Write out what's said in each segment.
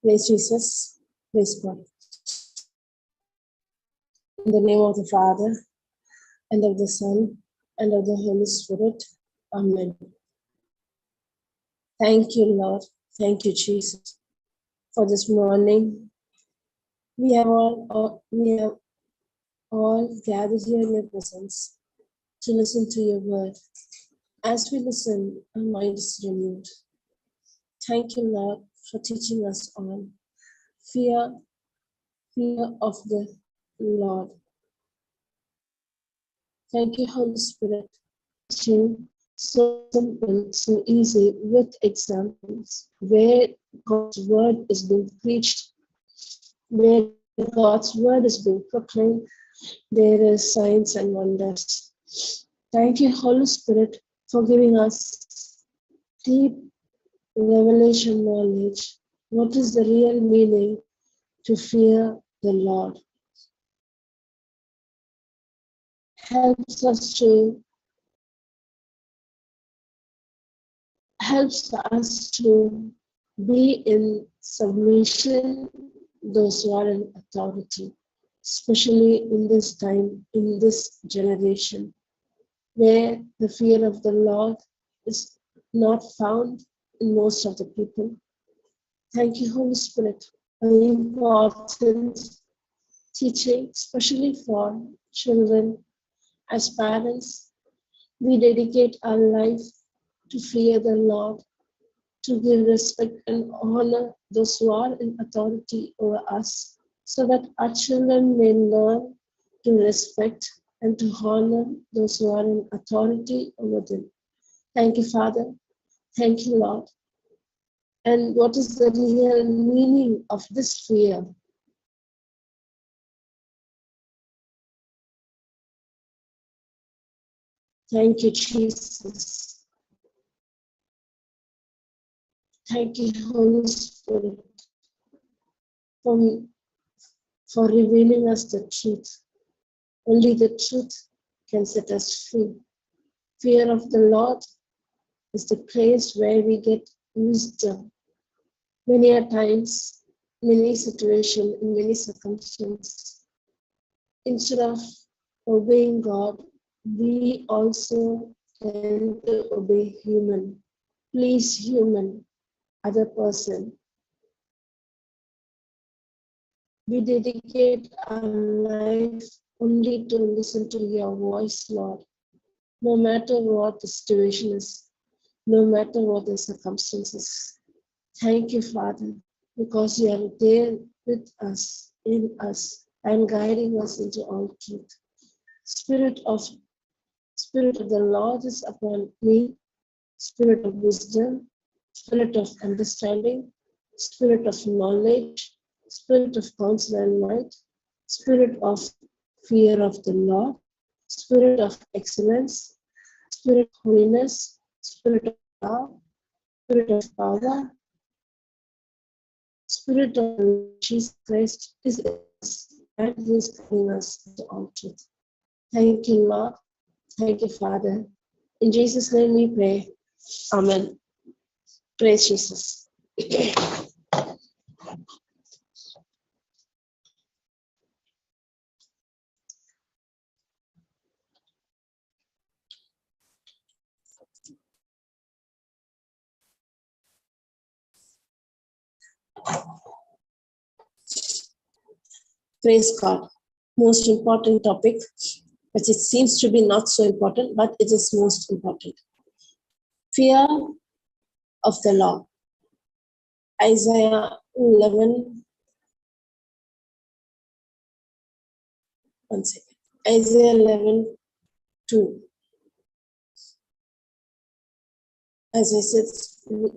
Praise Jesus. Praise God. In the name of the Father, and of the Son, and of the Holy Spirit. Amen. Thank you, Lord. Thank you, Jesus, for this morning. We have all gathered here in your presence to listen to your word. As we listen, our mind is renewed. Thank you, Lord, for teaching us on fear of the Lord. Thank you, Holy Spirit, so simple, so easy, with examples, where God's word is being preached, where God's word is being proclaimed, there is signs and wonders. Thank you, Holy Spirit, for giving us deep revelation knowledge. What is the real meaning to fear the Lord? Helps us to be in submission, those who are in authority, especially in this time, in this generation, where the fear of the Lord is not found in most of the people. Thank you, Holy Spirit, an important teaching, especially for children. As parents, we dedicate our life to fear the Lord, to give respect and honor those who are in authority over us, so that our children may learn to respect and to honor those who are in authority over them. Thank you, Father. Thank you, Lord. And what is the real meaning of this fear? Thank you, Jesus. Thank you, Holy Spirit, for revealing us the truth. Only the truth can set us free. Fear of the Lord is the place where we get wisdom. Many a times, many situations, in many circumstances, instead of obeying God, we also tend to obey human, please human, other person. We dedicate our life only to listen to your voice, Lord, no matter what the situation is, no matter what the circumstances. Thank you, Father, because you are there with us, in us, and guiding us into all truth. Spirit of the Lord is upon me, spirit of wisdom, spirit of understanding, spirit of knowledge, spirit of counsel and might, spirit of fear of the Lord, spirit of excellence, spirit of holiness, spirit of love, spirit of power, Spirit of Jesus Christ is in us and He is guiding us to all truth. Thank you, Lord. Thank you, Father. In Jesus' name we pray. Amen. Praise Jesus. Praise God. Most important topic, but it seems to be not so important, but it is most important. Fear of the Lord. Isaiah 11. One second. Isaiah 11:2. As I said,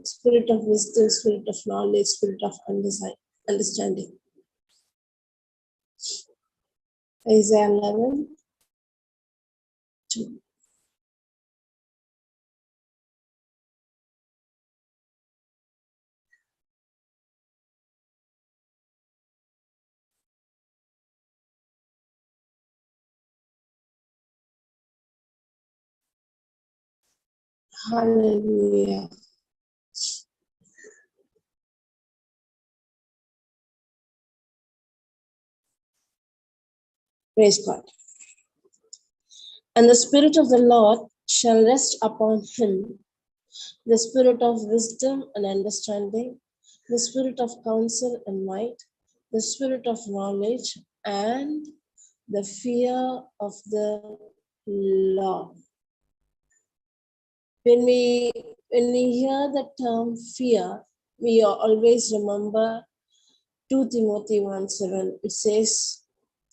spirit of wisdom, spirit of knowledge, spirit of understanding. Isaiah 11:2. Hallelujah. Praise God. And the Spirit of the Lord shall rest upon him, the Spirit of wisdom and understanding, the Spirit of counsel and might, the Spirit of knowledge and the fear of the Lord. When we hear the term fear, we always remember 2 Timothy 1:7. It says,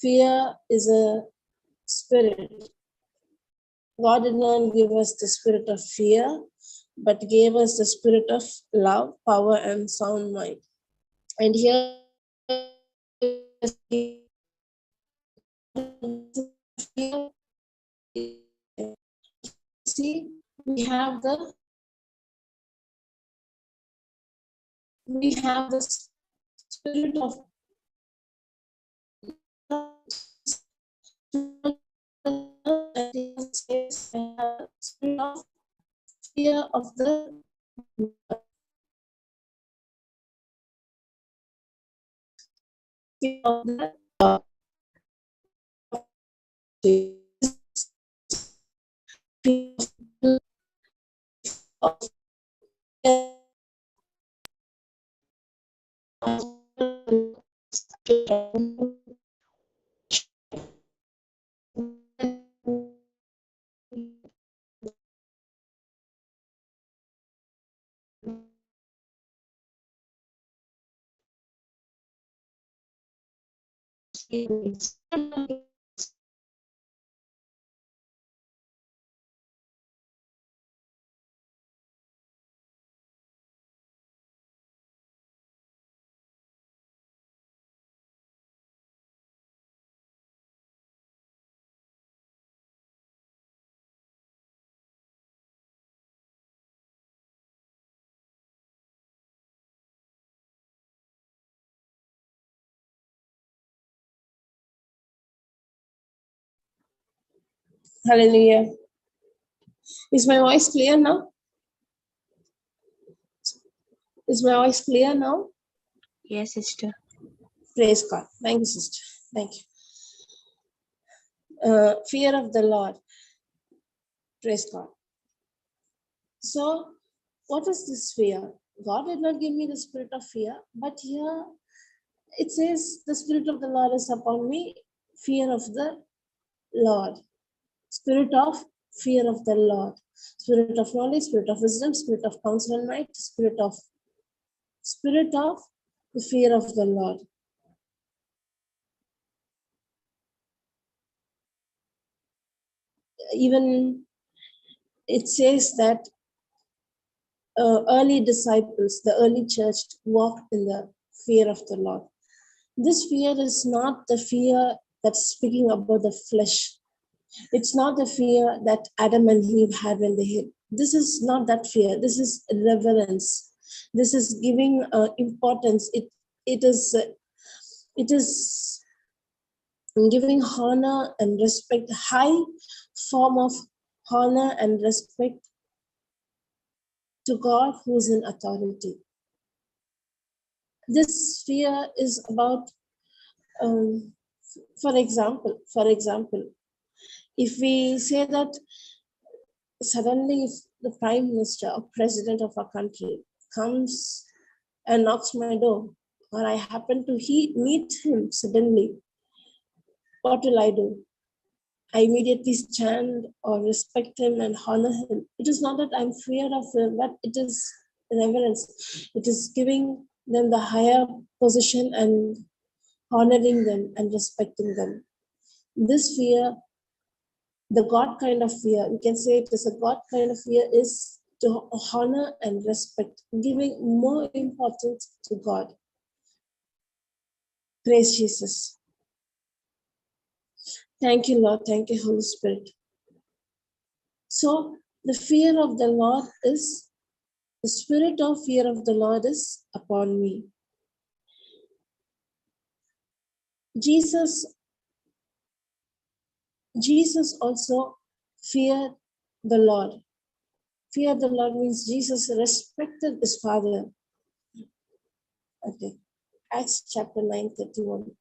fear is a spirit. God did not give us the spirit of fear, but gave us the spirit of love, power, and sound mind. And here, see, we have the spirit of spirit of fear of the fear of the Hallelujah. Is my voice clear now? Is my voice clear now? Yes, sister. Praise God. Thank you, sister. Thank you. Fear of the Lord. Praise God. So, what is this fear? God did not give me the spirit of fear, but here it says, the Spirit of the Lord is upon me, fear of the Lord. Spirit of fear of the Lord. Spirit of knowledge, spirit of wisdom, spirit of counsel and might, spirit of the fear of the Lord. Even it says that early disciples, the early church, walked in the fear of the Lord. This fear is not the fear that's speaking about the flesh. It's not the fear that Adam and Eve had when they hid. This is not that fear. This is reverence. This is giving importance. It is giving honor and respect, high form of honor and respect to God who is in authority. This fear is about, for example, if we say that suddenly if the prime minister or president of our country comes and knocks my door, or I happen to meet him suddenly, what will I do? I immediately stand or respect him and honor him. It is not that I'm feared of him, but it is reverence. It is giving them the higher position and honoring them and respecting them. This fear, the God kind of fear, we can say it is a God kind of fear, is to honor and respect, giving more importance to God. Praise Jesus. Thank you, Lord. Thank you, Holy Spirit. So the fear of the Lord is, the spirit of fear of the Lord is upon me. Jesus also feared the Lord. Fear the Lord means Jesus respected his Father. Okay. Acts chapter 9:31.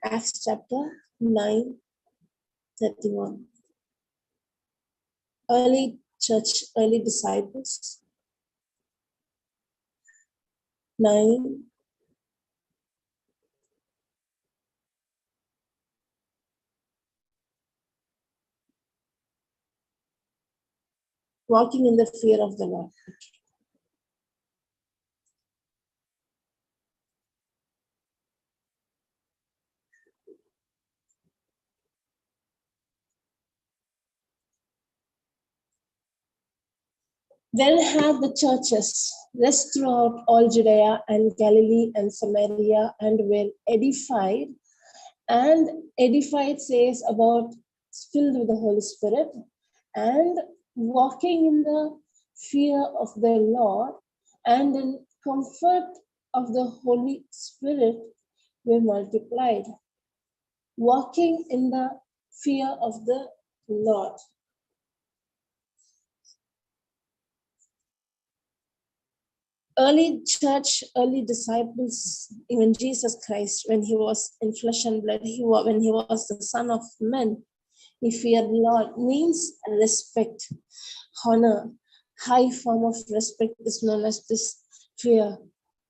Acts chapter 9:31. Early church, early disciples. 9. Walking in the fear of the Lord. Then had the churches rest throughout all Judea and Galilee and Samaria, and were edified. And edified says about filled with the Holy Spirit and walking in the fear of the Lord and in comfort of the Holy Spirit were multiplied. Walking in the fear of the Lord. Early church, early disciples, even Jesus Christ, when he was in flesh and blood, when he was the Son of Man, he feared the Lord, means respect, honor, high form of respect is known as this fear.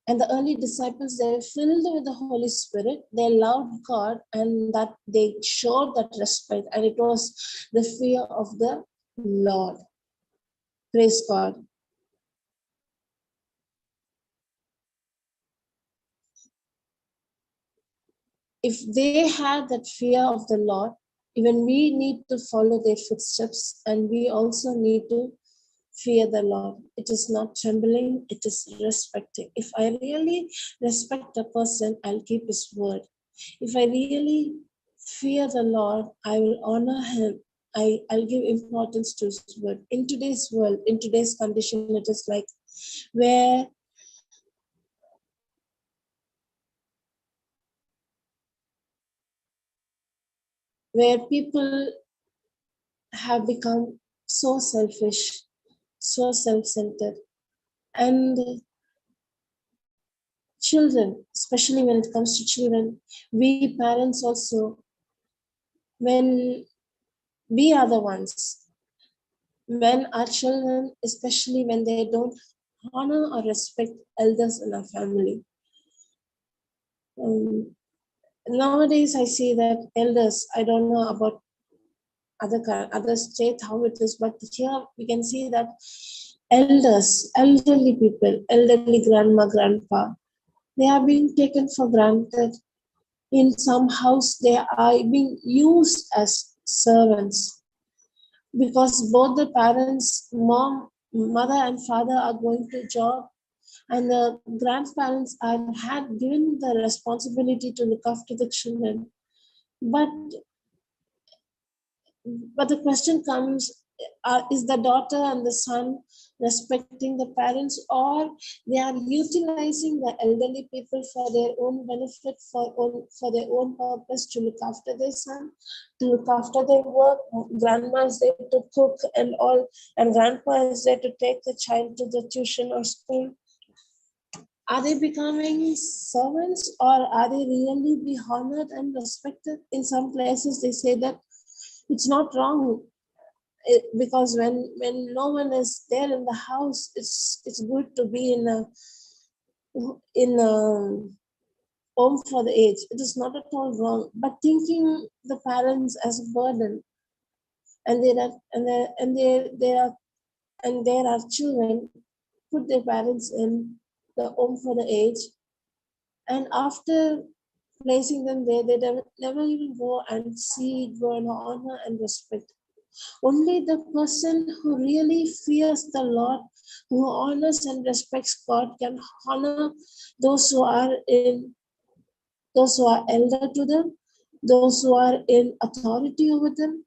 And the early disciples, they were filled with the Holy Spirit, they loved God, and that they showed that respect, and it was the fear of the Lord. Praise God. If they had that fear of the Lord, even we need to follow their footsteps, and we also need to fear the Lord. It is not trembling, it is respecting. If I really respect a person, I'll keep his word. If I really fear the Lord, I will honor him. I'll give importance to his word. In today's world, in today's condition, it is like where people have become so selfish, so self-centered. And children, especially when it comes to children, we parents also, when we are the ones, when our children, especially when they don't honor or respect elders in our family. Nowadays, I see that elders, I don't know about other states how it is, but here we can see that elders, elderly people, elderly grandma, grandpa, they are being taken for granted. In some house, they are being used as servants because both the parents, mother and father are going to job, and the grandparents had given the responsibility to look after the children. But the question comes, is the daughter and the son respecting the parents, or they are utilizing the elderly people for their own benefit, for their own purpose, to look after their son, to look after their work? Grandma is there to cook and all, and grandpa is there to take the child to the tuition or school. Are they becoming servants, or are they really be honored and respected? In some places, they say that it's not wrong, because when no one is there in the house, it's good to be in a home for the aged. It is not at all wrong, but thinking the parents as a burden, and there are children put their parents in the home for the aged, and after placing them there, they never even go and go and honor and respect. Only the person who really fears the Lord, who honors and respects God, can honor those who are elder to them, those who are in authority over them.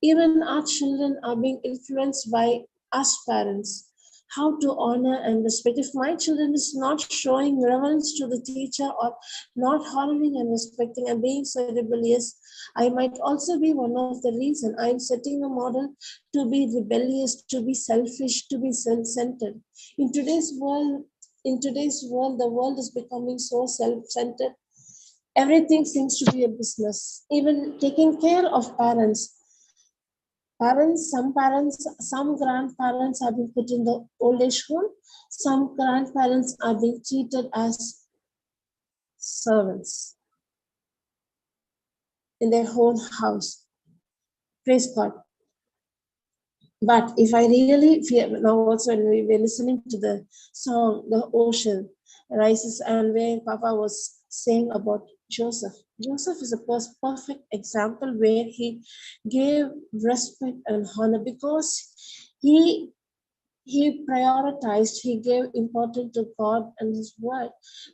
Even our children are being influenced by us parents, how to honor and respect. If my children is not showing reverence to the teacher, or not honoring and respecting and being so rebellious, I might also be one of the reason. I'm setting a model to be rebellious, to be selfish, to be self-centered. In today's world, the world is becoming so self-centered. Everything seems to be a business. Even taking care of parents. Some grandparents are being put in the old age home. Some grandparents are being treated as servants in their own house. Praise God. But if I really feel now, also when we were listening to the song, the ocean rises, and where Papa was saying about Joseph. Joseph is a perfect example where he gave respect and honor because he prioritized, he gave importance to God and his word.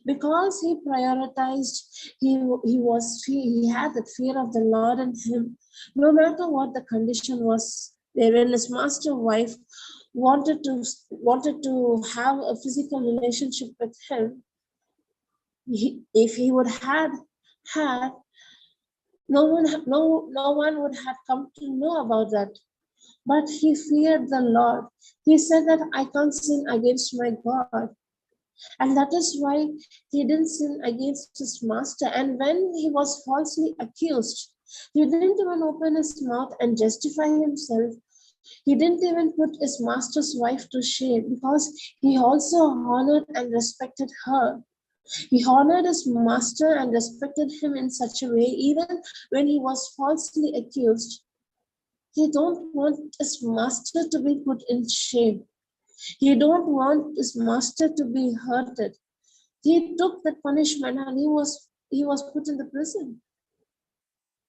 Because he prioritized, he had the fear of the Lord in him. No matter what the condition was, when his master wife wanted to have a physical relationship with him, if he would had, no one would have come to know about that. But he feared the Lord. He said that I can't sin against my God. And that is why he didn't sin against his master. And when he was falsely accused, he didn't even open his mouth and justify himself. He didn't even put his master's wife to shame because he also honored and respected her. He honored his master and respected him in such a way, even when he was falsely accused. He don't want his master to be put in shame. He don't want his master to be hurted. He took the punishment and he was put in the prison.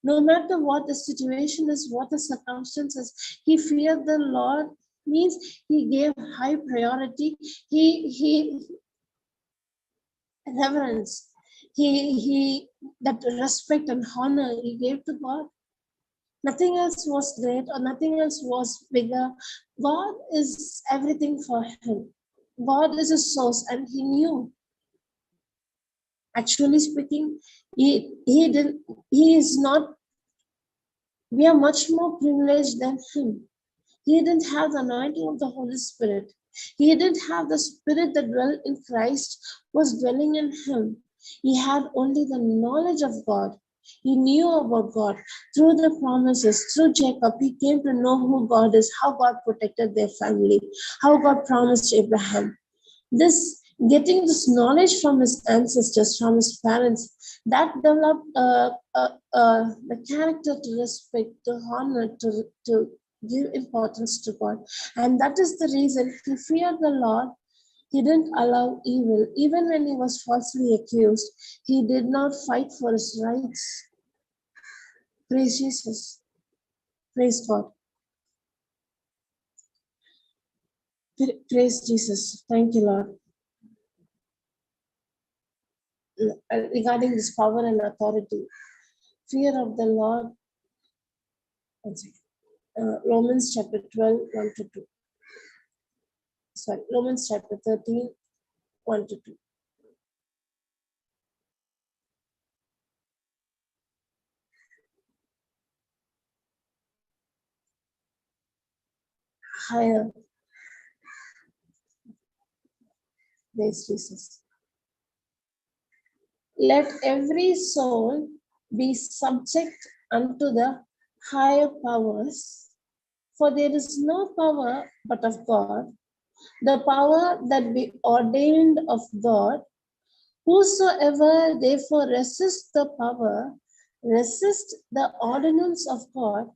No matter what the situation is, what the circumstances, he feared the Lord, means he gave high priority. He reverence. He that respect and honor he gave to God. Nothing else was great or nothing else was bigger. God is everything for him. God is a source, and he knew. Actually speaking, he is not, we are much more privileged than him. He didn't have the anointing of the Holy Spirit. He didn't have the spirit that dwelt in Christ was dwelling in him. He had only the knowledge of God. He knew about God through the promises, through Jacob. He came to know who God is, how God protected their family, how God promised Abraham. This getting this knowledge from his ancestors, from his parents, that developed the character to respect, to honor, to give importance to God. And that is the reason he feared the Lord. He didn't allow evil. Even when he was falsely accused, he did not fight for his rights. Praise Jesus. Praise God. Praise Jesus. Thank you, Lord. Regarding this power and authority, fear of the Lord. One second. Romans chapter 12, 1 to 2. Sorry, Romans chapter 13, 1 to 2. Higher. Praise Jesus. Let every soul be subject unto the higher powers, for there is no power but of God. The power that be ordained of God, whosoever therefore resists the power, resist the ordinance of God,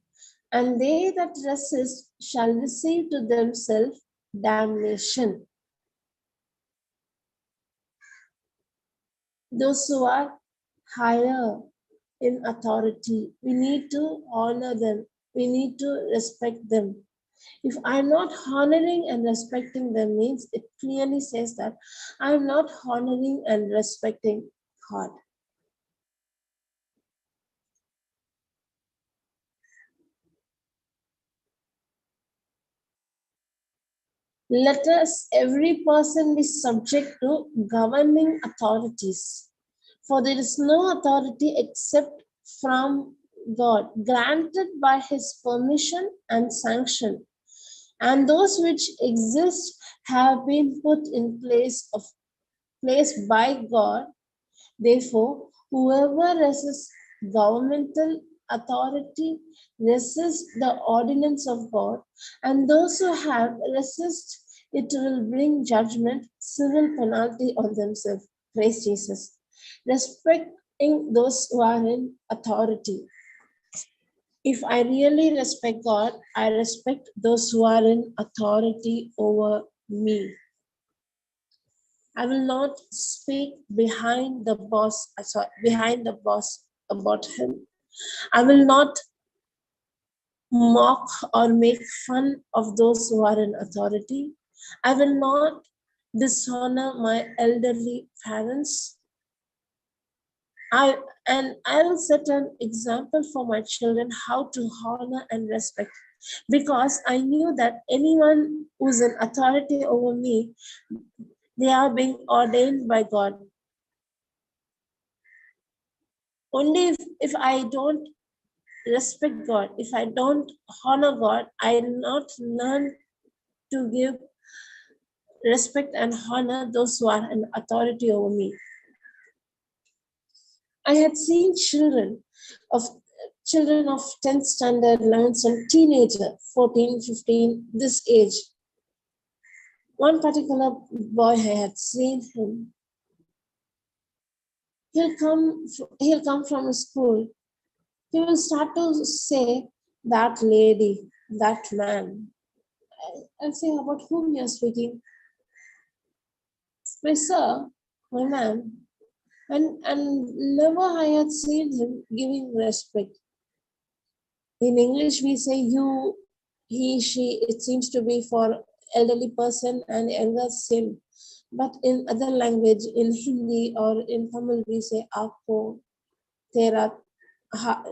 and they that resist shall receive to themselves damnation. Those who are higher in authority, we need to honor them. We need to respect them. If I'm not honoring and respecting them, means it clearly says that I'm not honoring and respecting God. Let us, every person, be subject to governing authorities. For there is no authority except from God, granted by his permission and sanction. And those which exist have been put in place by God. Therefore, Whoever resists governmental authority resists the ordinance of God, and those who have resist it will bring judgment, civil penalty on themselves. Praise Jesus. Respecting those who are in authority. If I really respect God, I respect those who are in authority over me. I will not speak behind the boss about him. I will not mock or make fun of those who are in authority. I will not dishonor my elderly parents. I will set an example for my children how to honor and respect, because I knew that anyone who's an authority over me, they are being ordained by God. Only if I don't respect God, if I don't honor God, I will not learn to give respect and honor those who are in authority over me. I had seen children of 10th standard, 11th standard, teenager, 14, 15, this age. One particular boy, I had seen him. He'll come from a school. He will start to say, that lady, that man. I'll say, about whom you're speaking? My sir, my man. And never I had seen him giving respect. In English, we say you, he, she. It seems to be for elderly person and younger sim. But in other language, in Hindi or in Tamil, we say aapko, tera.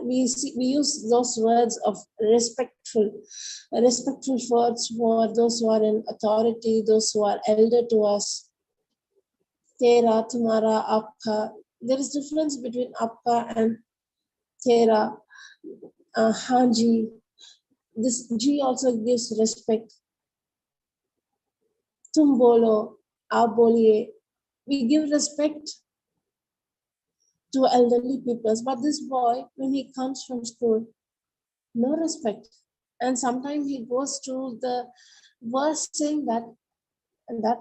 We use those words of respectful words for those who are in authority, those who are elder to us. Tera, tumhara, aapka. There is difference between aapka and tera. Hanji. This G also gives respect. Tum bolo, aap boliye. We give respect to elderly peoples, but this boy, when he comes from school, no respect. And sometimes he goes to the verse saying that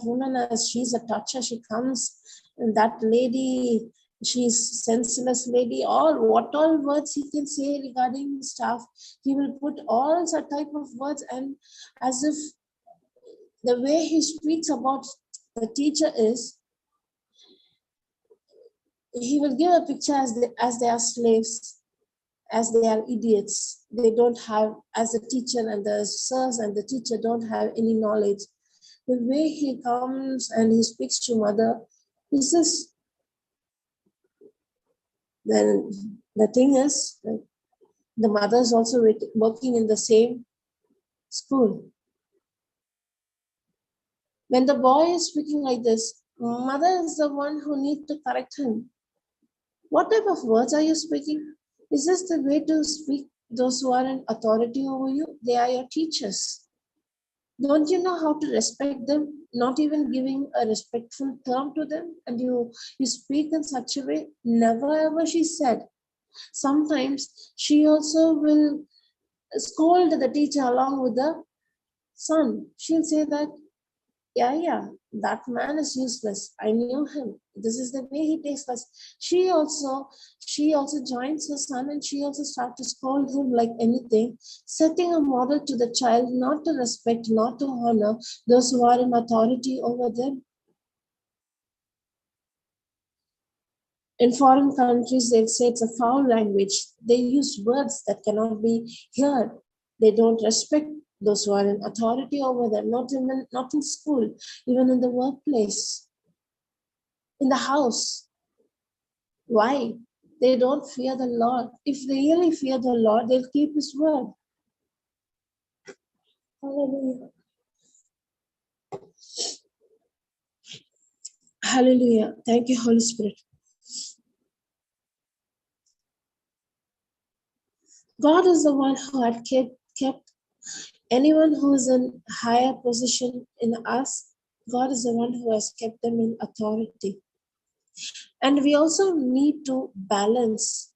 woman, as she's a toucher, she comes, and that lady, she's senseless lady, or what all words he can say regarding staff, he will put all such type of words, and as if the way he speaks about the teacher is, he will give a picture as they are slaves, as they are idiots. They don't have, as the teacher and the sirs and the teacher don't have any knowledge. The way he comes and he speaks to mother, is this. Then the thing is, the mother is also working in the same school. When the boy is speaking like this, mother is the one who needs to correct him. What type of words are you speaking? Is this the way to speak those who are in authority over you? They are your teachers. Don't you know how to respect them? Not even giving a respectful term to them, and you speak in such a way. Never ever, she said. Sometimes she also will scold the teacher along with the son. She'll say that, yeah, that man is useless. I knew him. This is the way he takes us. She also joins her son, and she also starts to scold him like anything, setting a model to the child not to respect, not to honor those who are in authority over them. In foreign countries, they say it's a foul language. They use words that cannot be heard. They don't respect those who are in authority over them, not in school, even in the workplace, in the house. Why? They don't fear the Lord. If they really fear the Lord, they'll keep his word. Hallelujah. Hallelujah. Thank you, Holy Spirit. God is the one who had kept anyone who is in higher position in us. God is the one who has kept them in authority. And we also need to balance.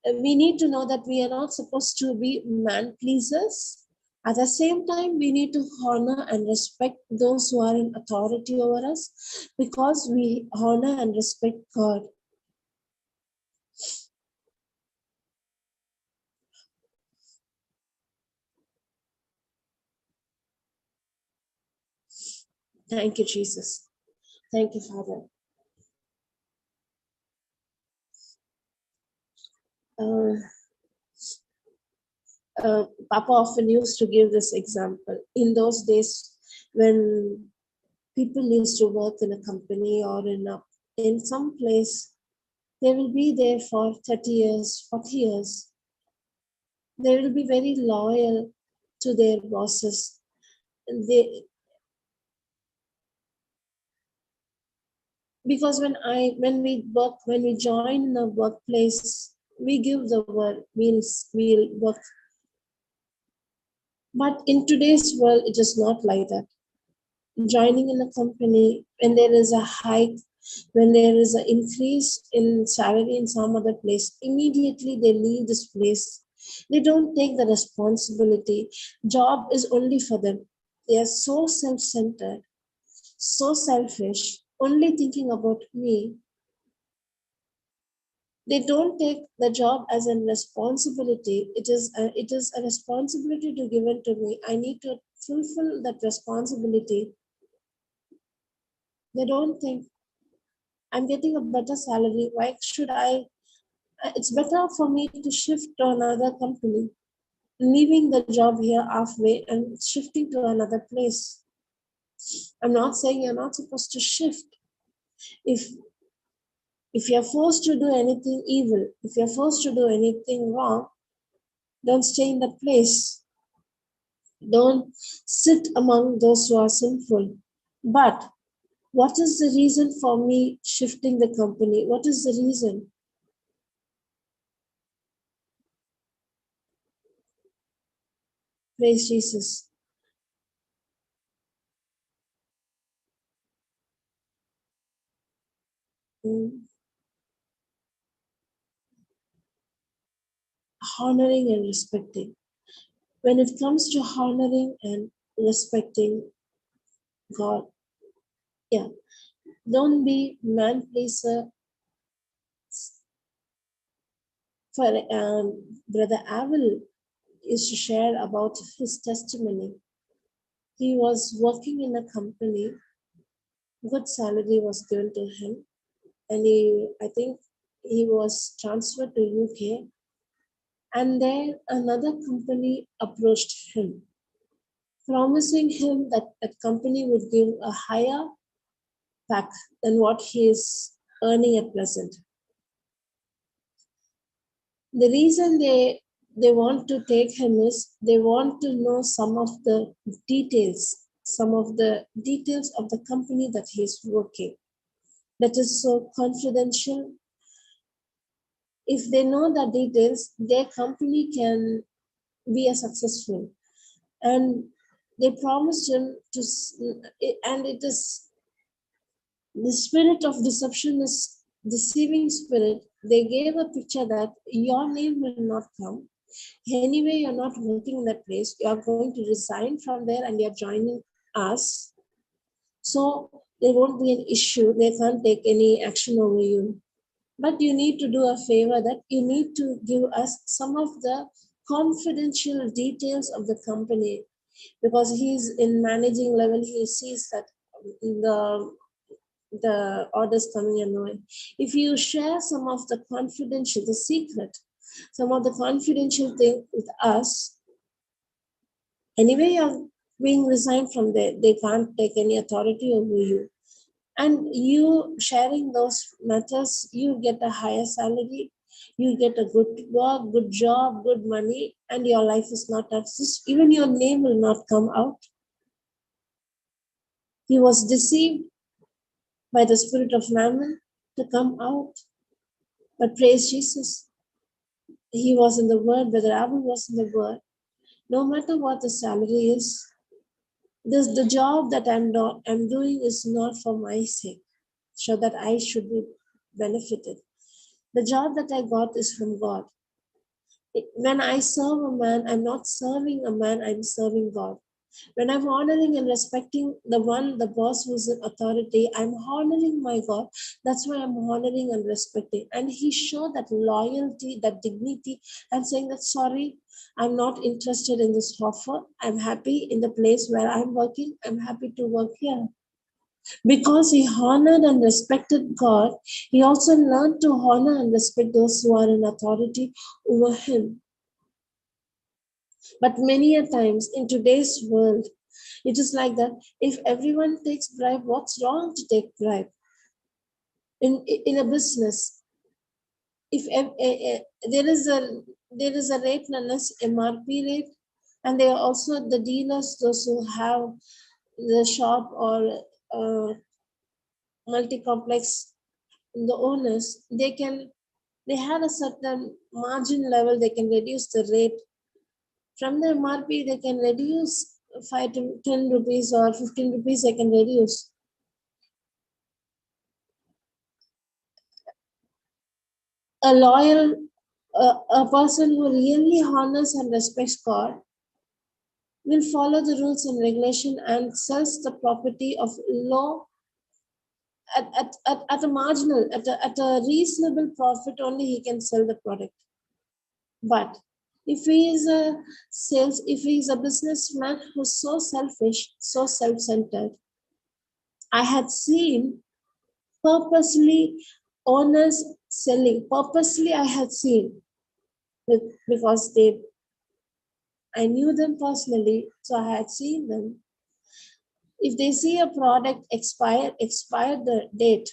We need to know that we are not supposed to be man pleasers. At the same time, we need to honor and respect those who are in authority over us, because we honor and respect God. Thank you, Jesus. Thank you, Father. Uh, Papa often used to give this example. In those days, when people used to work in a company or in some place, they will be there for 30 years, 40 years. They will be very loyal to their bosses. They, because when we join the workplace, we give the word, we'll work. But in today's world, it is not like that. Joining in a company, when there is a hike, when there is an increase in salary in some other place, immediately they leave this place. They don't take the responsibility. Job is only for them. They are so self-centered, so selfish, only thinking about me. They don't take the job as a responsibility. It is a responsibility to given to me. I need to fulfill that responsibility. They don't think I'm getting a better salary. Why should I? It's better for me to shift to another company, leaving the job here halfway and shifting to another place. I'm not saying you're not supposed to shift. If if you're forced to do anything evil, if you're forced to do anything wrong, don't stay in that place. Don't sit among those who are sinful. But what is the reason for me shifting the company? What is the reason? Praise Jesus. Mm. Honoring and respecting. When it comes to honoring and respecting God, yeah, don't be man pleaser. For Brother Avil is to share about his testimony. He was working in a company, good salary was given to him, and I think he was transferred to UK, and then another company approached him, promising him that that company would give a higher pack than what he is earning at present. The reason they want to take him is they want to know some of the details of the company that he's working. That is so confidential. If they know the details, their company can be a successful. And they promised him and it is the spirit of deception is deceiving spirit. They gave a picture that your name will not come. Anyway, you're not working in that place. You are going to resign from there and you're joining us. So there won't be an issue. They can't take any action over you. But you need to do a favor that you need to give us some of the confidential details of the company, because he's in managing level. He sees that the the orders coming and going. If you share some of the confidential, the secret, some of the confidential thing with us, anyway, you're being resigned from there. They can't take any authority over you. And you sharing those matters, you get a higher salary, you get a good work, good job, good money, and your life is not at risk. Even your name will not come out. He was deceived by the spirit of mammon to come out. But praise Jesus, he was in the word, Brother Abu was in the word. No matter what the salary is, the job that I'm doing is not for my sake, so that I should be benefited. The job that I got is from God. When I serve a man, I'm not serving a man, I'm serving God. When I'm honoring and respecting the boss who's in authority, I'm honoring my God. That's why I'm honoring and respecting. And he showed that loyalty, that dignity, and saying that, sorry, I'm not interested in this offer. I'm happy in the place where I'm working. I'm happy to work here. Because he honored and respected God, he also learned to honor and respect those who are in authority over him. But many a times in today's world, it is like that. If everyone takes bribe, what's wrong to take bribe? In a business, if there is a rate known as MRP rate, and there are also the dealers, those who have the shop or multi-complex, the owners, they have a certain margin level, they can reduce the rate. From the MRP, they can reduce 5 to 10 rupees or 15 rupees, they can reduce. A loyal, a person who really honors and respects God will follow the rules and regulation and sells the property of law at a marginal, at a reasonable profit only he can sell the product. But if he is if he is a businessman who's so selfish, so self-centered, I had seen purposely owners selling. Purposely I had seen because I knew them personally, so I had seen them. If they see a product expired the date,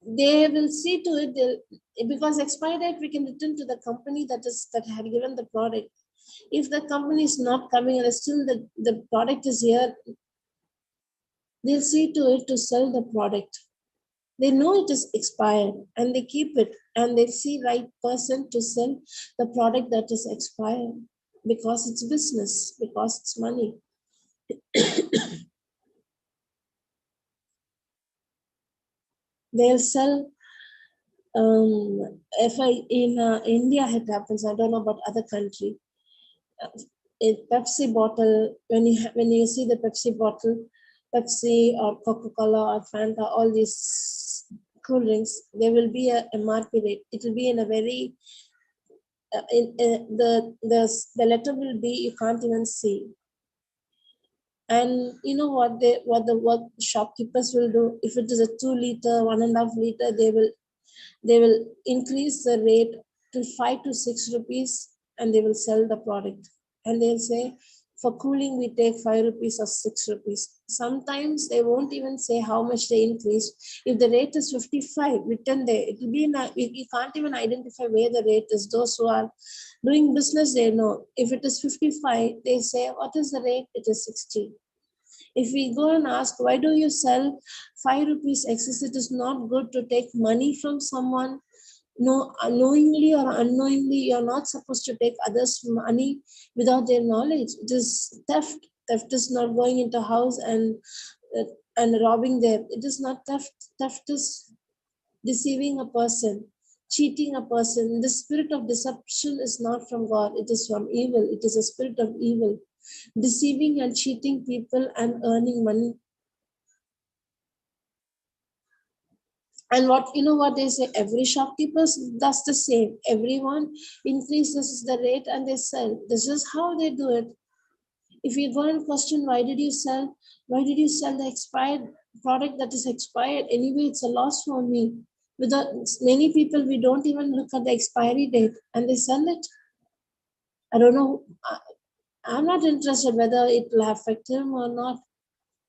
they will see to it, because expired date we can return to the company that had given the product. If the company is not coming and still the product is here, they'll see to it to sell the product. They know it is expired and they keep it, and they see right person to sell the product that is expired, because it's business, because it's money. They'll sell. If in India it happens, I don't know about other country. A Pepsi bottle, when you see the Pepsi bottle, Pepsi or Coca-Cola or Fanta, all these cool drinks, there will be a MRP rate. It will be in a very the letter will be, you can't even see. And you know what the shopkeepers will do? If it is a 2 liter, 1.5 liter, they will increase the rate to 5 to 6 rupees, and they will sell the product. And they'll say, for cooling we take 5 rupees or 6 rupees. Sometimes they won't even say how much they increase. If the rate is 55 written there, it will be you can't even identify where the rate is. Those who are doing business, they know. If it is 55, they say, what is the rate? It is 60. If we go and ask, why do you sell 5 rupees excess? It is not good to take money from someone. No, knowingly or unknowingly, you're not supposed to take others' money without their knowledge. It is theft. Theft is not going into house and robbing them. It is not theft. Theft is deceiving a person, cheating a person. The spirit of deception is not from God. It is from evil. It is a spirit of evil, deceiving and cheating people and earning money. And what they say, every shopkeeper does the same. Everyone increases the rate and they sell. This is how they do it. If you go and question, why did you sell the expired product that is expired? Anyway, it's a loss for me. Without many people, we don't even look at the expiry date and they sell it. I don't know. I'm not interested whether it will affect him or not.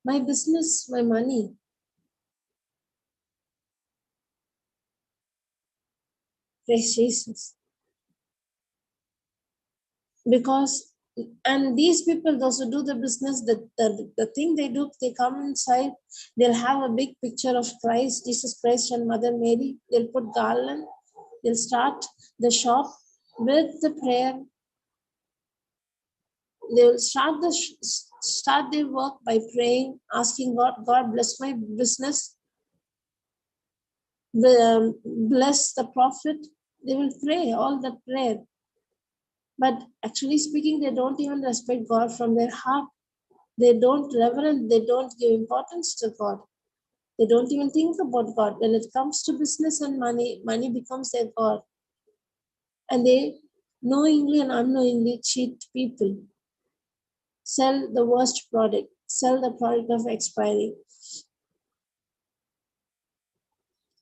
My business, my money. Praise Jesus. Because, and these people, those who do the business, the thing they do, they come inside, they'll have a big picture of Christ, Jesus Christ and Mother Mary. They'll put garland. They'll start the shop with the prayer. They will start start their work by praying, asking God, God bless my business, bless the prophet. They will pray all that prayer. But actually speaking, they don't even respect God from their heart. They don't reverence, they don't give importance to God. They don't even think about God. When it comes to business and money, money becomes their God. And they knowingly and unknowingly cheat people, sell the worst product, sell the product of expiry.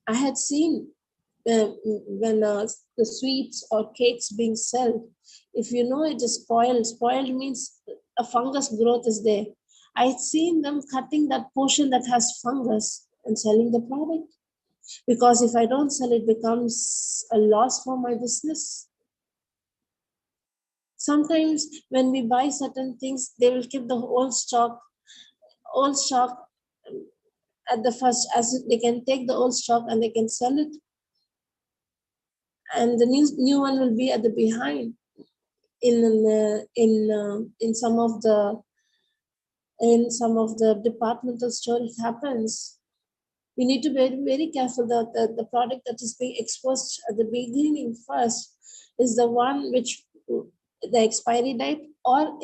I had seen when the sweets or cakes being sold, if you know it is spoiled, spoiled means a fungus growth is there. I had seen them cutting that portion that has fungus and selling the product. Because if I don't sell, it becomes a loss for my business. Sometimes when we buy certain things, they will keep the old stock at the first, as they can take the old stock and they can sell it, and the new one will be at the behind. In some of the departmental store, it happens. We need to be very, very careful that the product that is being exposed at the beginning first is the one which the expiry date or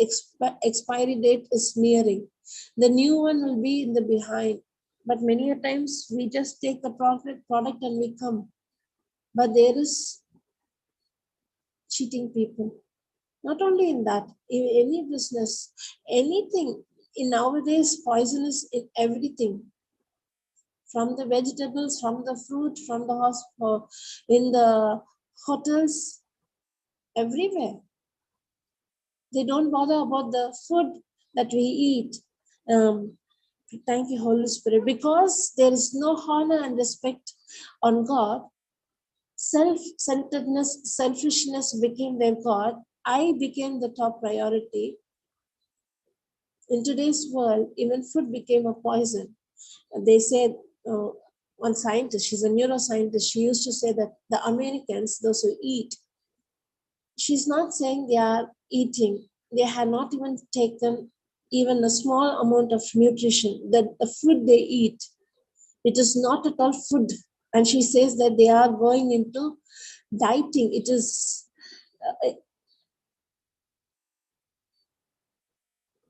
expiry date is nearing. The new one will be in the behind. But many a times we just take the product and we come. But there is cheating people. Not only in that, in any business, anything. In nowadays, poison is in everything. From the vegetables, from the fruit, from the hospital, in the hotels, everywhere. They don't bother about the food that we eat. Thank you, Holy Spirit. Because there is no honor and respect on God, self-centeredness, selfishness became their God. I became the top priority. In today's world, even food became a poison. They said, one scientist, she's a neuroscientist, she used to say that the Americans, those who eat, she's not saying they are eating, they have not even taken even a small amount of nutrition, that the food they eat, it is not at all food. And she says that they are going into dieting. It is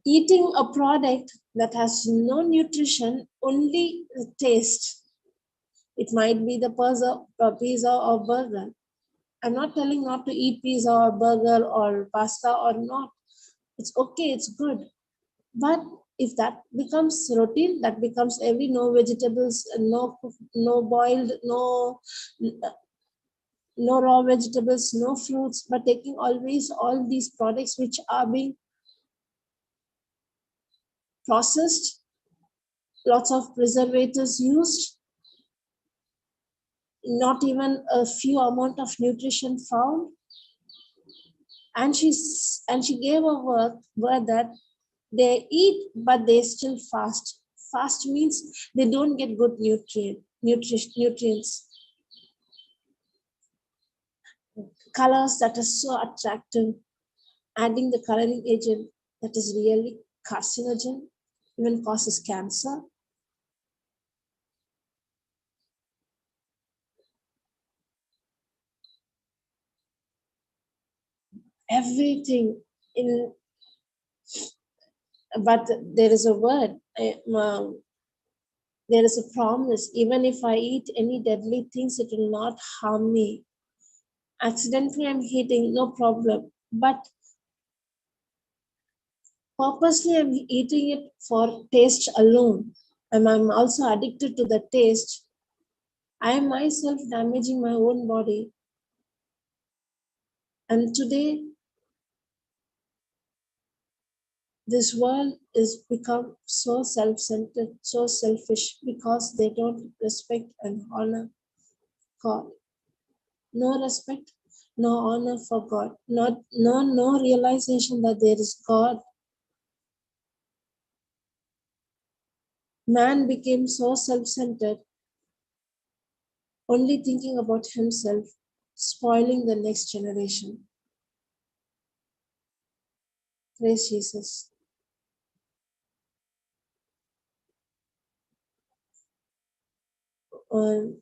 eating a product that has no nutrition, only taste. It might be the pizza or burger. I'm not telling not to eat pizza or burger or pasta or not. It's okay, it's good. But if that becomes routine, that becomes every no vegetables, no boiled, no raw vegetables, no fruits, but taking always all these products which are being processed, lots of preservatives used, not even a few amount of nutrition found. And she gave a word that they eat but they still fast. Fast means they don't get good nutrients. Colors that are so attractive, adding the coloring agent that is really carcinogen, even causes cancer. Everything in, but there is a word, there is a promise. Even if I eat any deadly things, it will not harm me. Accidentally I'm eating, no problem. But purposely I'm eating it for taste alone. And I'm also addicted to the taste. I am myself damaging my own body. And today, this world is become so self-centered, so selfish, because they don't respect and honor God. No respect, no honor for God, no realization that there is God. Man became so self-centered, only thinking about himself, spoiling the next generation. Praise Jesus. I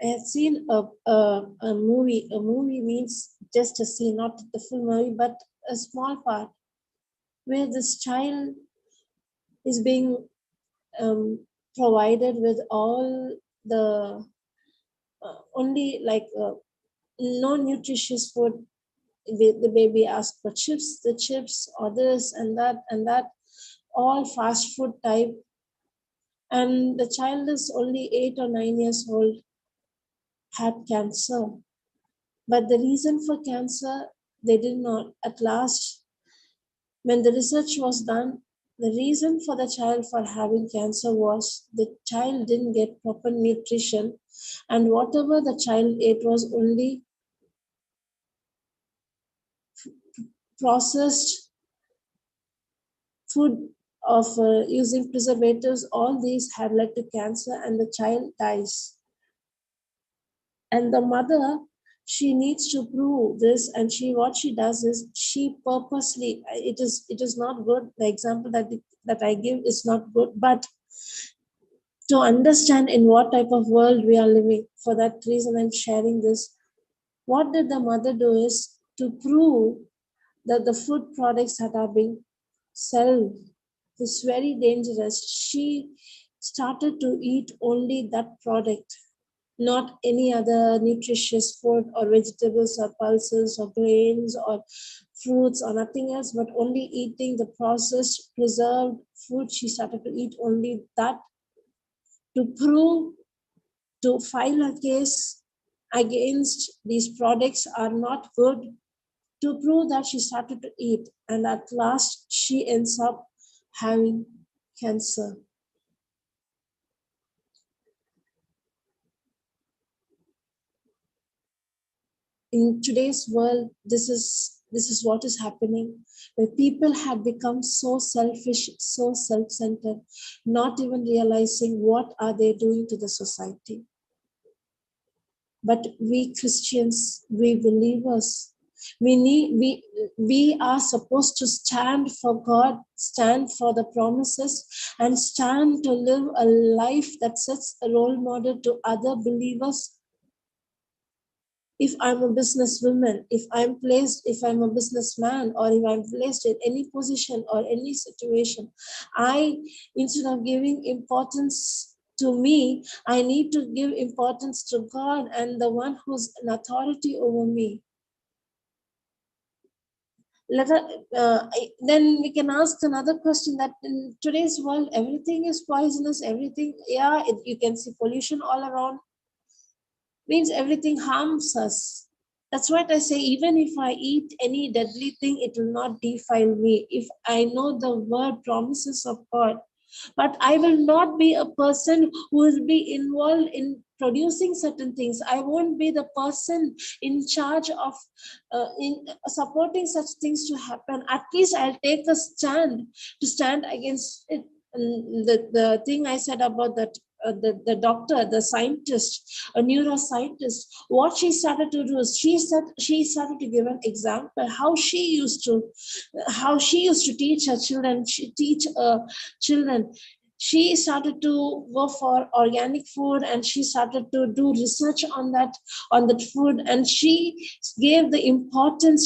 had seen a movie. A movie means just a scene, not the full movie, but a small part where this child is being provided with all the only like no nutritious food. The baby asks for chips, the chips, or this and that, all fast food type. And the child is only 8 or 9 years old, had cancer. But the reason for cancer, they did not. At last, when the research was done, the reason for the child for having cancer was the child didn't get proper nutrition, and whatever the child ate was only processed food of using preservatives. All these had led to cancer, and the child dies. And the mother, she needs to prove this, and what she does is she purposely, it is not good. The example that I give is not good, but to understand in what type of world we are living, for that reason I'm sharing this. What did the mother do is to prove that the food products that are being sold is very dangerous. She started to eat only that product, not any other nutritious food or vegetables or pulses or grains or fruits or nothing else, but only eating the processed, preserved food. She started to eat only that to prove, to file a case against these products are not good, to prove that she started to eat. And at last, she ends up having cancer. In today's world, this is what is happening, where people have become so selfish, so self-centered, not even realizing what are they doing to the society. But we Christians, we believers, we are supposed to stand for God, stand for the promises, and stand to live a life that sets a role model to other believers. If I'm a businesswoman, if I'm a businessman, or if I'm placed in any position or any situation, instead of giving importance to me, I need to give importance to God and the one who's an authority over me. Then we can ask another question, that in today's world, everything is poisonous, everything, you can see pollution all around, means everything harms us. That's what I say, even if I eat any deadly thing, it will not defile me. If I know the word promises of God, but I will not be a person who will be involved in producing certain things. I won't be the person in charge of in supporting such things to happen. At least I'll take a stand to stand against it. And the thing I said about that, the doctor, the scientist, a neuroscientist, what she started to do is she started to give an example how she used to teach her children. Children. She started to go for organic food, and she started to do research on that food, and she gave the importance.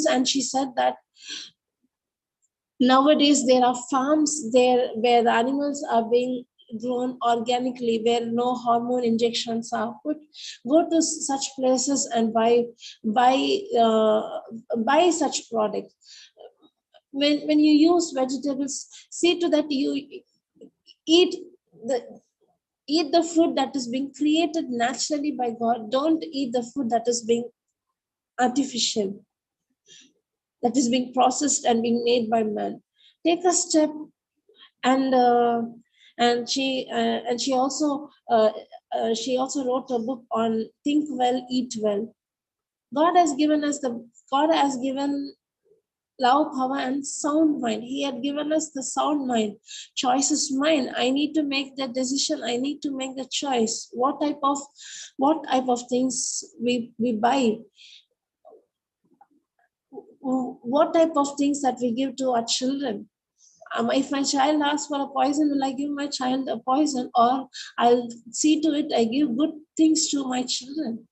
And she said that nowadays there are farms there where the animals are being grown organically, where no hormone injections are put. Go to such places and buy such product. When you use vegetables, see to that you eat the food that is being created naturally by God. Don't eat the food that is being artificial, that is being processed and being made by man. Take a step. And she also wrote a book on think well, eat well. God has given love, power, and sound mind. He had given us the sound mind. Choice is mine. I need to make the decision. I need to make the choice. What type of things we buy, what type of things that we give to our children. If my child asks for a poison, will I give my child a poison, or I'll see to it I give good things to my children?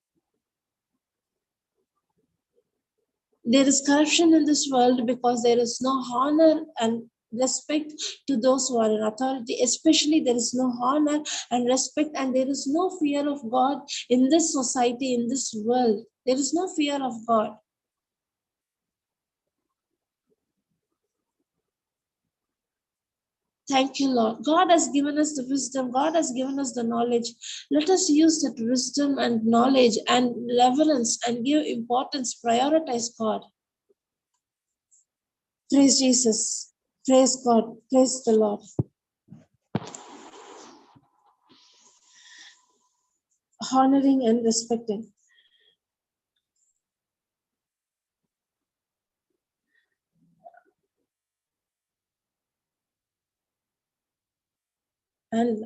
There is corruption in this world because there is no honor and respect to those who are in authority. Especially there is no honor and respect, and there is no fear of God in this society, in this world. There is no fear of God. Thank you, Lord. God has given us the wisdom. God has given us the knowledge. Let us use that wisdom and knowledge and reverence and give importance, prioritize God. Praise Jesus. Praise God. Praise the Lord. Honoring and respecting. And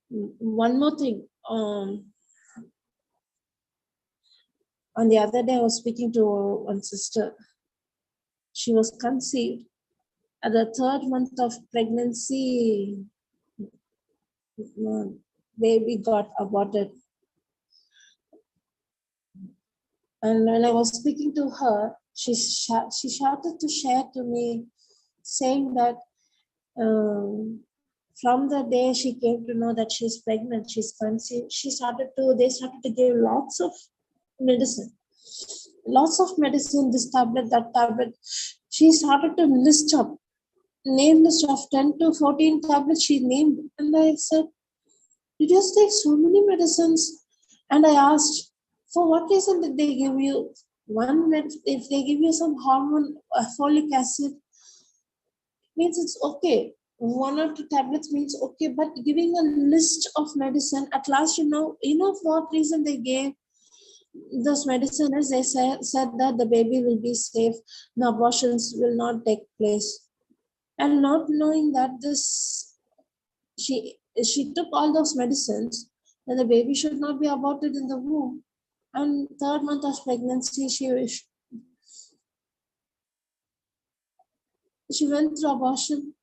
one more thing. On the other day, I was speaking to one sister. She was conceived. At the 3rd month of pregnancy, baby got aborted. And when I was speaking to her, she started to share to me, saying that from the day she came to know that she's pregnant, she's conceived, they started to give lots of medicine, this tablet, that tablet. She started to name list of 10 to 14 tablets she named. And I said, you just take so many medicines. And I asked, for what reason did they give you if they give you some hormone, folic acid, means it's okay. 1 or 2 tablets means okay, but giving a list of medicine, at last, you know for what reason they gave those medicine is. They said that the baby will be safe, the abortions will not take place. And not knowing that she took all those medicines, then the baby should not be aborted in the womb. And 3rd month of pregnancy, she went through abortion.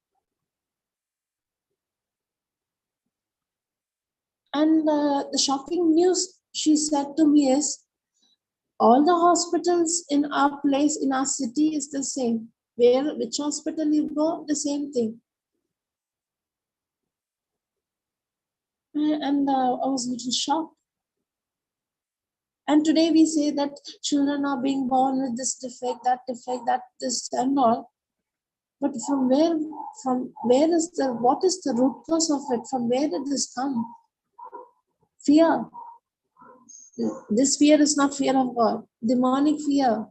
And the shocking news she said to me is, all the hospitals in our place, in our city, is the same. Which hospital you go, the same thing. And I was a little shocked. And today we say that children are being born with this defect, that this and all. But what is the root cause of it? From where did this come? Fear. This fear is not fear of God. Demonic fear.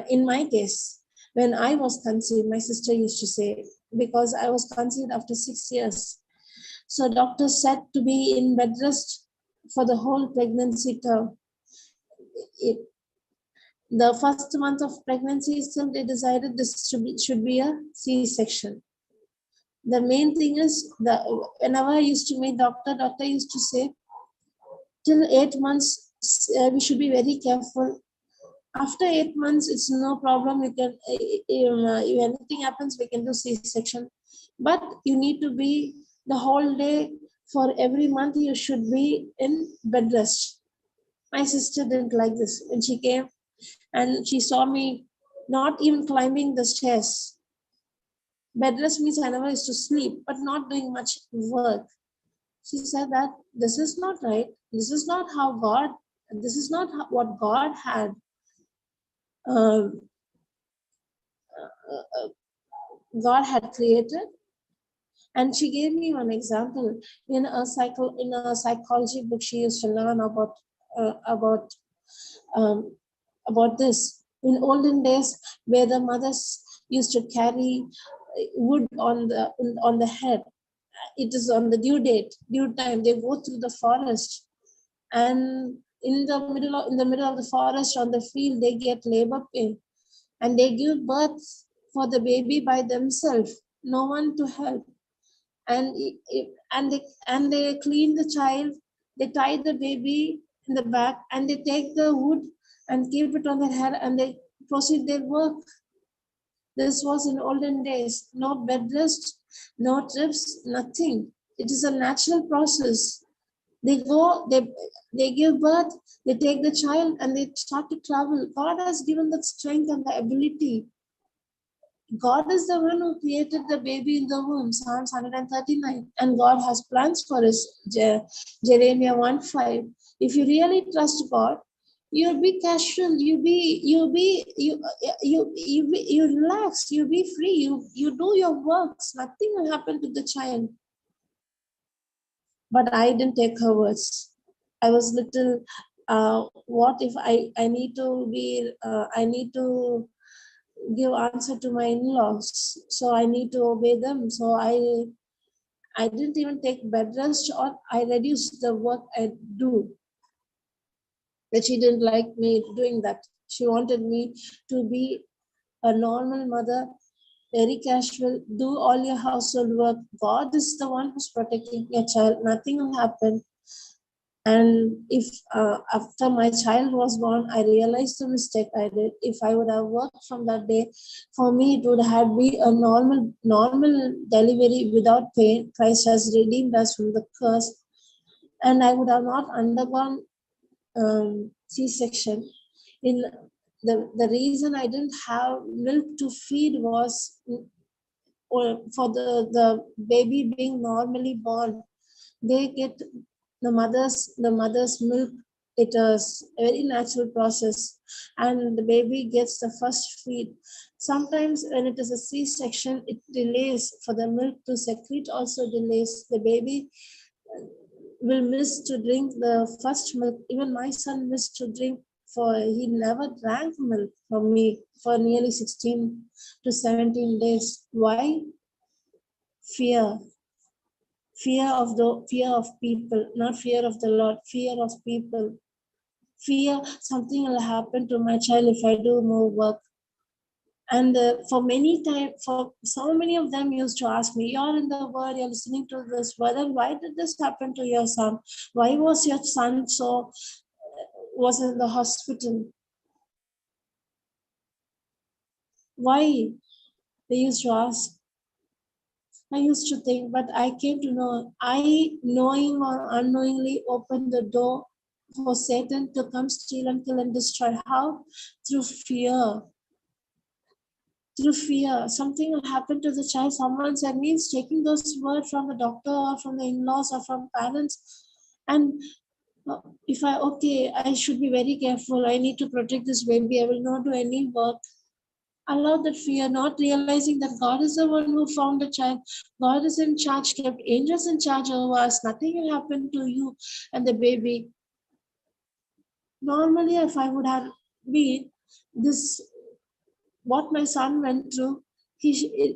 In my case, when I was conceived, my sister used to say, because I was conceived after 6 years. So doctor said to be in bed rest for the whole pregnancy term. The first month of pregnancy, still they decided this should be a C-section. The main thing is, whenever I used to meet doctor used to say, till 8 months, we should be very careful. After 8 months, it's no problem. You can, if anything happens, we can do C-section. But you need to be the whole day. For every month, you should be in bed rest. My sister didn't like this. When she came and she saw me not even climbing the stairs. Bed rest means I never used to sleep, but not doing much work. She said that this is not right. This is not what God had God had created. And she gave me one example in a psychology book. She used to learn about this. In olden days, where the mothers used to carry wood on the head, it is on the due time. They go through the forest, and in the middle of the forest, on the field, they get labor pain, and they give birth for the baby by themselves, no one to help. And they clean the child, they tie the baby in the back, and they take the wood and keep it on their head, and they proceed their work. This was in olden days. No bed rest, no trips, nothing. It is a natural process. They go, they give birth, they take the child and they start to travel. God has given that strength and the ability. God is the one who created the baby in the womb, Psalms 139. And God has plans for us, Jeremiah 1:5. If you really trust God, you'll be casual, you relax, you'll be free, you do your works, nothing will happen to the child. But I didn't take her words. I was little, what if I need to be, I need to give answer to my in-laws, so I need to obey them. So I didn't even take bed rest, or I reduced the work I do. But she didn't like me doing that. She wanted me to be a normal mother, very casual, do all your household work. God is the one who's protecting your child. Nothing will happen. And if after my child was born, I realized the mistake I did. If I would have worked from that day, for me it would have been a normal delivery without pain. Christ has redeemed us from the curse, and I would have not undergone C-section. In the reason I didn't have milk to feed was for the baby being normally born. They get the mother's milk. It is a very natural process, and the baby gets the first feed. Sometimes when it is a C-section, it delays for the milk to secrete, also delays. The baby will miss to drink the first milk. Even my son missed to drink, for he never drank milk from me for nearly 16 to 17 days. Why? Fear. Fear of people, not fear of the Lord, fear of people. Fear something will happen to my child if I do more work. And for so many of them used to ask me, you're in the word, you're listening to this word, and why did this happen to your son? Why was your son was in the hospital? Why? They used to ask. I used to think, but I came to know, I, knowing or unknowingly, opened the door for Satan to come, steal, and kill, and destroy. How? Through fear. Through fear. Something will happen to the child. Someone said, means taking those words from the doctor or from the in-laws or from parents. And if I should be very careful. I need to protect this baby. I will not do any work. Allow that fear, not realizing that God is the one who found the child. God is in charge, kept angels in charge over us. Nothing will happen to you and the baby. Normally, if I would have been this, what my son went through,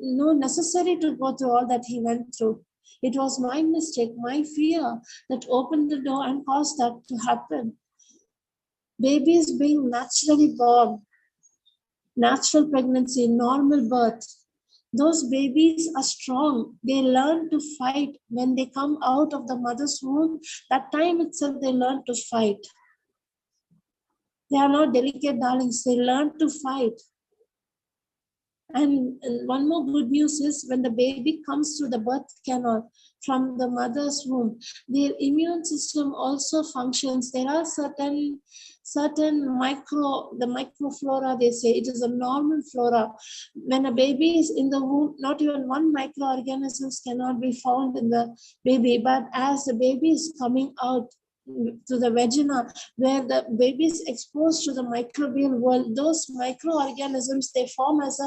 no necessary to go through all that he went through. It was my mistake, my fear that opened the door and caused that to happen. Babies being naturally born, natural pregnancy, normal birth. Those babies are strong. They learn to fight when they come out of the mother's womb. That time itself, they learn to fight. They are not delicate darlings. They learn to fight. And one more good news is when the baby comes through the birth canal from the mother's womb, their immune system also functions. There are certain the microflora, they say it is a normal flora. When a baby is in the womb, not even one microorganisms cannot be found in the baby, but as the baby is coming out to the vagina, where the baby is exposed to the microbial world, those microorganisms, they form as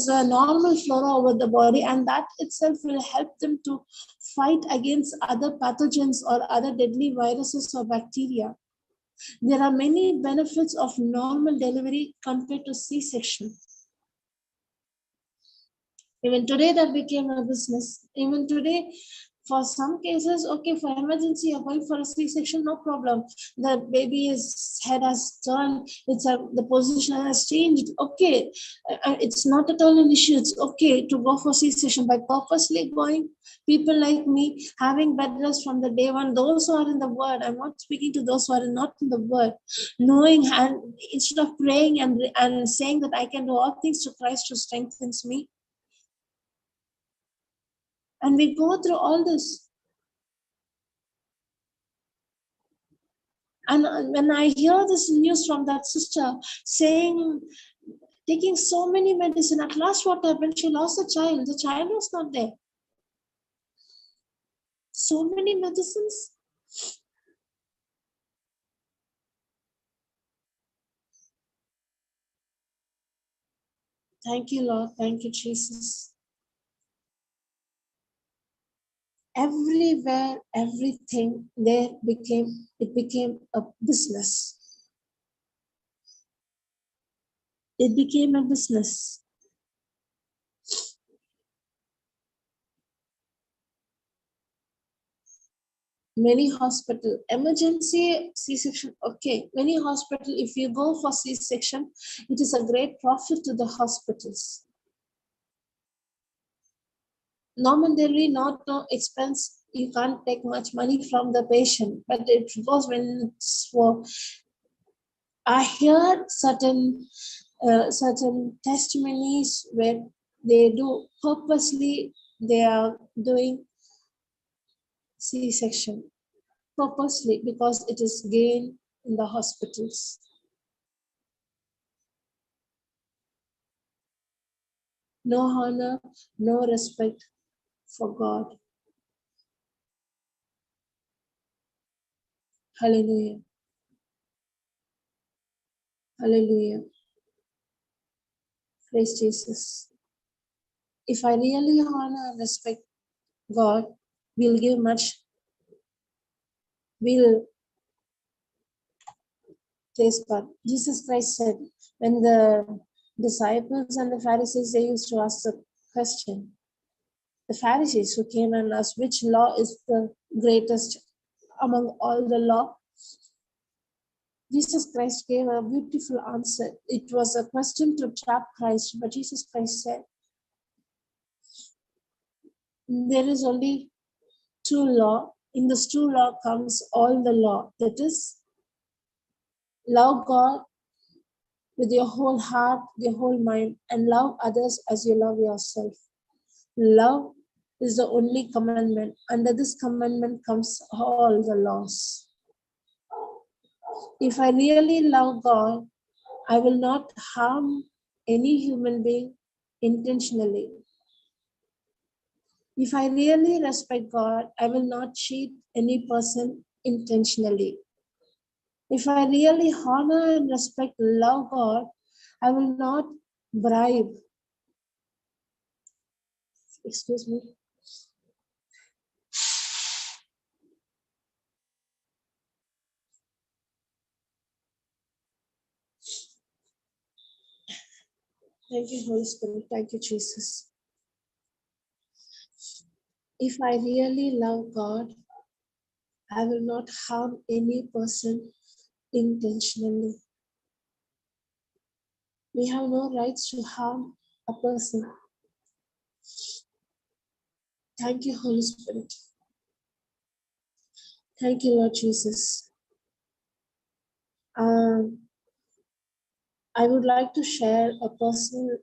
a normal flora over the body, and that itself will help them to fight against other pathogens or other deadly viruses or bacteria. There are many benefits of normal delivery compared to C-section. Even today that became a business. Even today, For some cases, okay, for emergency, you're going for a C-section, no problem. The baby's head has turned, the position has changed. Okay, it's not at all an issue. It's okay to go for C-section. By purposely going, people like me having bed rest from the day one, those who are in the word, I'm not speaking to those who are not in the word, knowing, and instead of praying and saying that I can do all things to Christ who strengthens me, and we go through all this. And when I hear this news from that sister saying, taking so many medicine, at last what happened? She lost the child. The child was not there. So many medicines. Thank you, Lord. Thank you, Jesus. Everywhere, everything there became a business. It became a business. Many hospital, emergency C-section, okay. Many hospital, if you go for C-section, it is a great profit to the hospitals. Nominally, not no expense, you can't take much money from the patient, but it goes when it's for. I heard certain testimonies where they do purposely, they are doing C-section purposely because it is gain in the hospitals. No honor, no respect for God. Hallelujah. Hallelujah. Praise Jesus. If I really honor and respect God, we'll give much, we'll praise God. Jesus Christ said, when the disciples and the Pharisees, they used to ask the question, the Pharisees who came and asked, which law is the greatest among all the law? Jesus Christ gave a beautiful answer. It was a question to trap Christ, but Jesus Christ said, there is only two law. In this two law comes all the law. That is, love God with your whole heart, your whole mind, and love others as you love yourself. Love is the only commandment. Under this commandment comes all the laws. If I really love God, I will not harm any human being intentionally. If I really respect God, I will not cheat any person intentionally. If I really honor and respect, love God, I will not bribe. Excuse me. Thank you, Holy Spirit. Thank you, Jesus. If I really love God, I will not harm any person intentionally. We have no rights to harm a person. Thank you, Holy Spirit. Thank you, Lord Jesus. I would like to share a personal,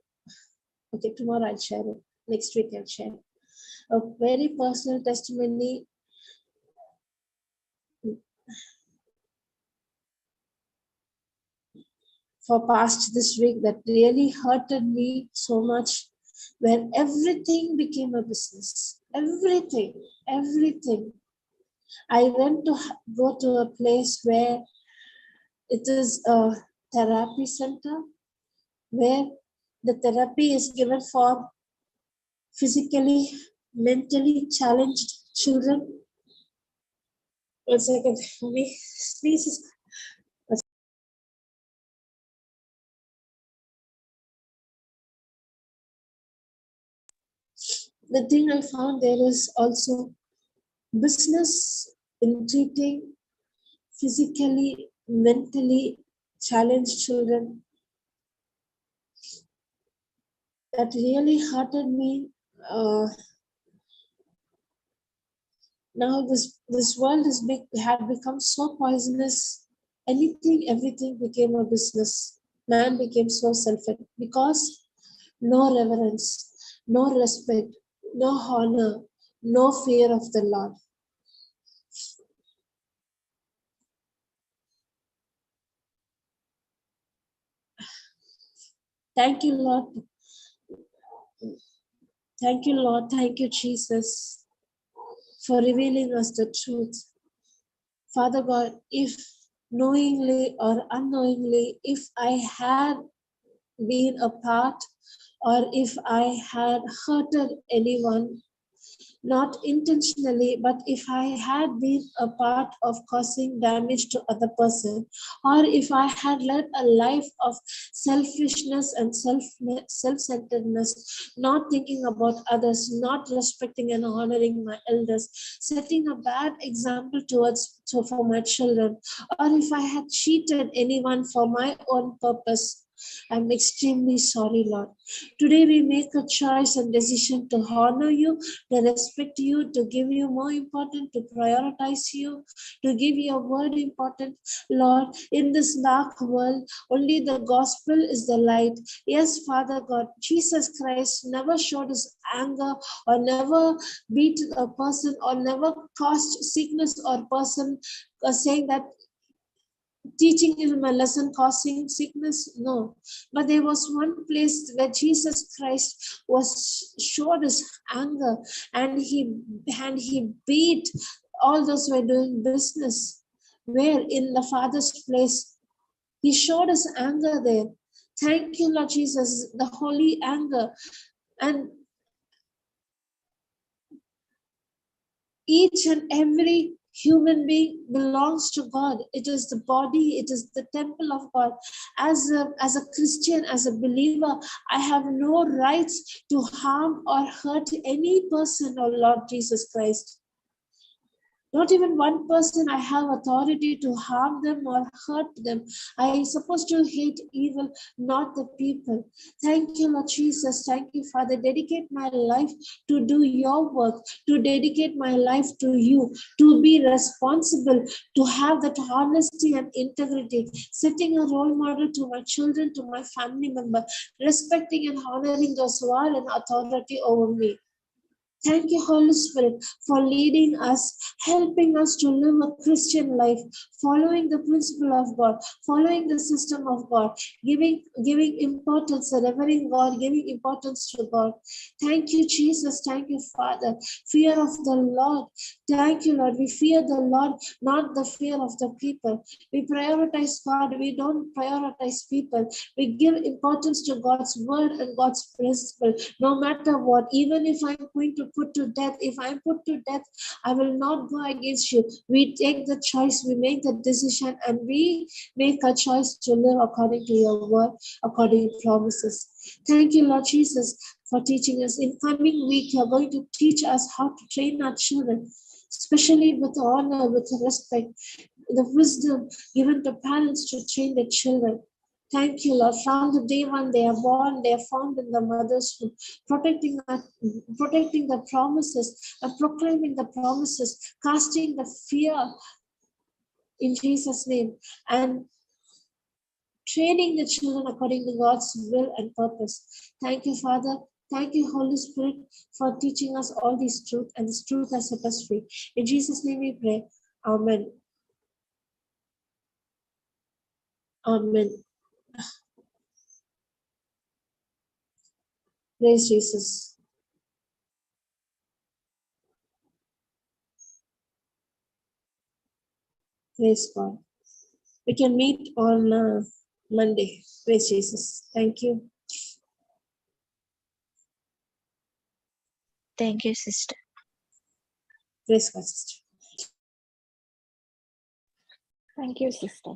okay, tomorrow I'll share it. Next week I'll share a very personal testimony for past this week that really hurted me so much, where everything became a business. Everything. I went to go to a place where it is a therapy center, where the therapy is given for physically, mentally challenged children. 1 second, please. The thing I found there is also Business in treating physically, mentally challenged children, that really hurted me. Now this world had become so poisonous. Anything, everything became a business. Man became so selfish because no reverence, no respect, no honor, no fear of the Lord. Thank you, Lord. Thank you, Lord. Thank you, Jesus, for revealing us the truth. Father God, if knowingly or unknowingly, if I had been a part or if I had hurted anyone, not intentionally, but if I had been a part of causing damage to other person, or if I had led a life of selfishness and self-centeredness, not thinking about others, not respecting and honoring my elders, setting a bad example for my children, or if I had cheated anyone for my own purpose, I'm extremely sorry, Lord. Today we make a choice and decision to honor you, to respect you, to give you more important, to prioritize you, to give your word important. Lord, in this dark world, only the gospel is the light. Yes, Father God, Jesus Christ never showed his anger or never beat a person or never caused sickness or person saying that teaching him a lesson causing sickness. No, but there was one place where Jesus Christ was showed his anger, and he beat all those who were doing business, where in the Father's place he showed his anger there. Thank you, Lord Jesus, the holy anger. And each and every human being belongs to God. It is the body, it is the temple of God. As a Christian, as a believer, I have no rights to harm or hurt any person, oh Lord Jesus Christ. Not even one person I have authority to harm them or hurt them. I am supposed to hate evil, not the people. Thank you, Lord Jesus. Thank you, Father. Dedicate my life to do your work, to dedicate my life to you, to be responsible, to have that honesty and integrity, setting a role model to my children, to my family member, respecting and honoring those who are in authority over me. Thank you, Holy Spirit, for leading us, helping us to live a Christian life, following the principle of God, following the system of God, giving importance, revering God, giving importance to God. Thank you, Jesus. Thank you, Father. Fear of the Lord. Thank you, Lord. We fear the Lord, not the fear of the people. We prioritize God. We don't prioritize people. We give importance to God's word and God's principle, no matter what. Even if I'm going to put to death, if I'm put to death, I will not go against you. We take the choice, we make the decision, and we make a choice to live according to your word, according to promises. Thank you, Lord Jesus, for teaching us. In coming week, you're going to teach us how to train our children, especially with honor, with respect, the wisdom given to parents to train their children. Thank you, Lord. From the day when they are born, they are found in the mother's womb, protecting the promises and proclaiming the promises, casting the fear in Jesus' name, and training the children according to God's will and purpose. Thank you, Father. Thank you, Holy Spirit, for teaching us all these truth, and this truth has set us free. In Jesus' name we pray. Amen. Amen. Praise Jesus. Praise God. We can meet on Monday. Praise Jesus. Thank you. Thank you, sister. Praise God, sister. Thank you, sister.